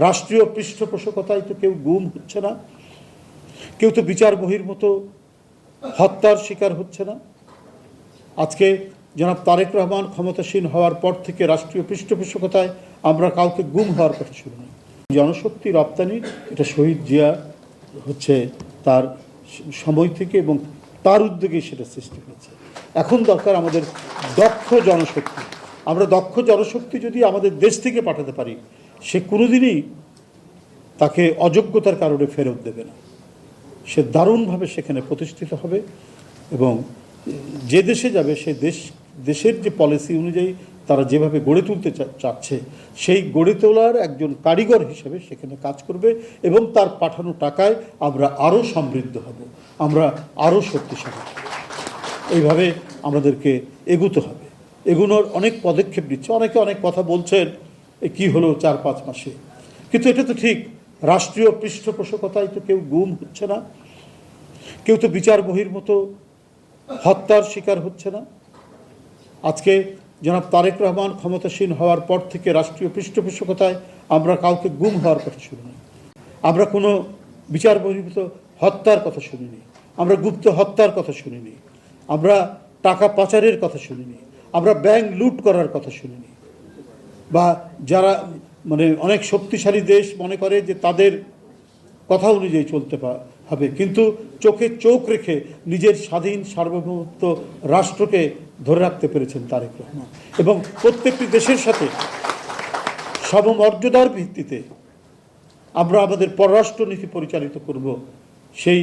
রাষ্ট্রীয় পৃষ্ঠপোষকতায় তো কেউ গুম হচ্ছে না, কেউ তো বিচার বহির্ভূত হত্যার শিকার হচ্ছে না। আজকে জনাব তারেক রহমান ক্ষমতাসীন হওয়ার পর থেকে রাষ্ট্রীয় পৃষ্ঠপোষকতায় আমরা কাউকে গুম হওয়ার কথা শুনি না। জনশক্তি রপ্তানি এটা শহীদ জিয়া হচ্ছে তার সময় থেকে এবং তার উদ্যোগেই সেটা সৃষ্টি হয়েছে। এখন দরকার আমাদের দক্ষ জনশক্তি। আমরা দক্ষ জনশক্তি যদি আমাদের দেশ থেকে পাঠাতে পারি, সে কোনোদিনই তাকে অযোগ্যতার কারণে ফেরত দেবে না। সে দারুণভাবে সেখানে প্রতিষ্ঠিত হবে এবং যে দেশে যাবে সে দেশের যে পলিসি অনুযায়ী তারা যেভাবে গড়ে তুলতে চাচ্ছে সেই গড়ে তোলার একজন কারিগর হিসেবে সেখানে কাজ করবে এবং তার পাঠানো টাকায় আমরা আরও সমৃদ্ধ হব, আমরা আরও শক্তিশালী হব। এইভাবে আমাদেরকে এগুতে হবে। এগুনোর অনেক পদক্ষেপ নিচ্ছে। অনেকে অনেক কথা বলছেন কি হলো 4-5 মাসে, কিন্তু এটা তো ঠিক। রাষ্ট্রীয় পৃষ্ঠপোষকতায় তো কেউ গুম হচ্ছে না, কেউ তো বিচার বহির্ভূত হত্যার শিকার হচ্ছে না। আজকে জনাব তারেক রহমান ক্ষমতাসীন হওয়ার পর থেকে রাষ্ট্রীয় পৃষ্ঠপোষকতায় আমরা কাউকে গুম হওয়ার কথা শুনিনি, আমরা কোনো বিচার বহির্ভূত হত্যার কথা শুনিনি, আমরা গুপ্ত হত্যার কথা শুনিনি, আমরা টাকা পাচারের কথা শুনিনি, আমরা ব্যাংক লুট করার কথা শুনিনি। বা যারা অনেক শক্তিশালী দেশ মনে করে যে তাদের কথা অনুযায়ী চলতে হবে, কিন্তু চোখে চোখ রেখে নিজের স্বাধীন সার্বভৌমত্ব রাষ্ট্রকে ধরে রাখতে পেরেছেন তারেক রহমান এবং প্রত্যেকটি দেশের সাথে সমমর্যাদার ভিত্তিতে আমরা আমাদের পররাষ্ট্র নীতি পরিচালিত করব, সেই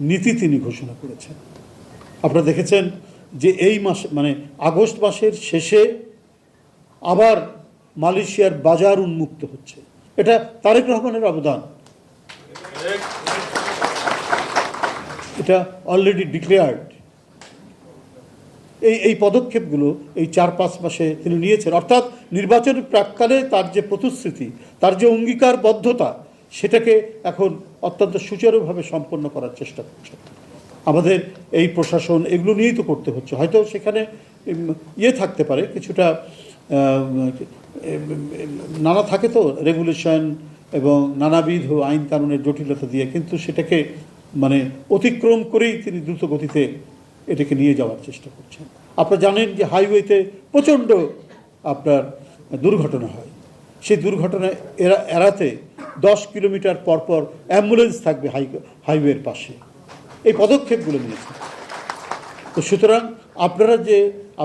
নীতি তিনি ঘোষণা করেছেন। আপনারা দেখেছেন যে এই মাসে আগস্ট মাসের শেষে আবার মালয়েশিয়ার বাজার উন্মুক্ত হচ্ছে। এটা তারেক রহমানের অবদান, এটা অলরেডি ডিক্লেয়ার্ড। এই পদক্ষেপগুলো এই 4-5 মাসে তিনি নিয়েছেন, অর্থাৎ নির্বাচনের প্রাক্কালে তার যে প্রতিশ্রুতি, তার যে অঙ্গীকারবদ্ধতা, সেটাকে এখন অত্যন্ত সুচারুভাবে সম্পন্ন করার চেষ্টা করছে। আমাদের এই প্রশাসন এগুলো নিয়েই তো করতে হচ্ছে। হয়তো সেখানে থাকতে পারে কিছুটা নানা থাকে তো রেগুলেশন এবং নানাবিধ আইন কানুনের জটিলতা দিয়ে, কিন্তু সেটাকে অতিক্রম করেই তিনি দ্রুত গতিতে এটাকে নিয়ে যাওয়ার চেষ্টা করছেন। আপনারা জানেন যে হাইওয়েতে প্রচণ্ড আপনার দুর্ঘটনা হয়। সেই দুর্ঘটনা এড়াতে 10 কিলোমিটার পরপর অ্যাম্বুলেন্স থাকবে হাইওয়ের পাশে। এই পদক্ষেপগুলো নিয়েছেন। তো সুতরাং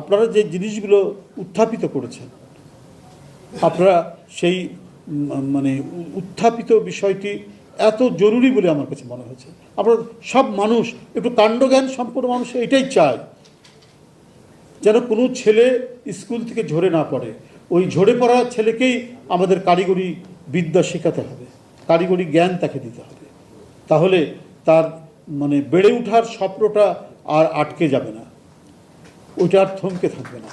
আপনারা যে জিনিসগুলো উত্থাপিত করেছেন, আপনারা সেই উত্থাপিত বিষয়টি এত জরুরি বলে আমার কাছে মনে হয়েছে। আপনারা সব মানুষ, একটু কাণ্ডজ্ঞান সম্পন্ন মানুষ এটাই চায়, যেন কোনো ছেলে স্কুল থেকে ঝরে না পড়ে। ওই ঝরে পড়া ছেলেকেই আমাদের কারিগরি বিদ্যা শেখাতে হবে, কারিগরি জ্ঞান তাকে দিতে হবে। তাহলে তার বেড়ে ওঠার স্বপ্নটা আর আটকে যাবে না, ওইটা আর থমকে থাকবে না।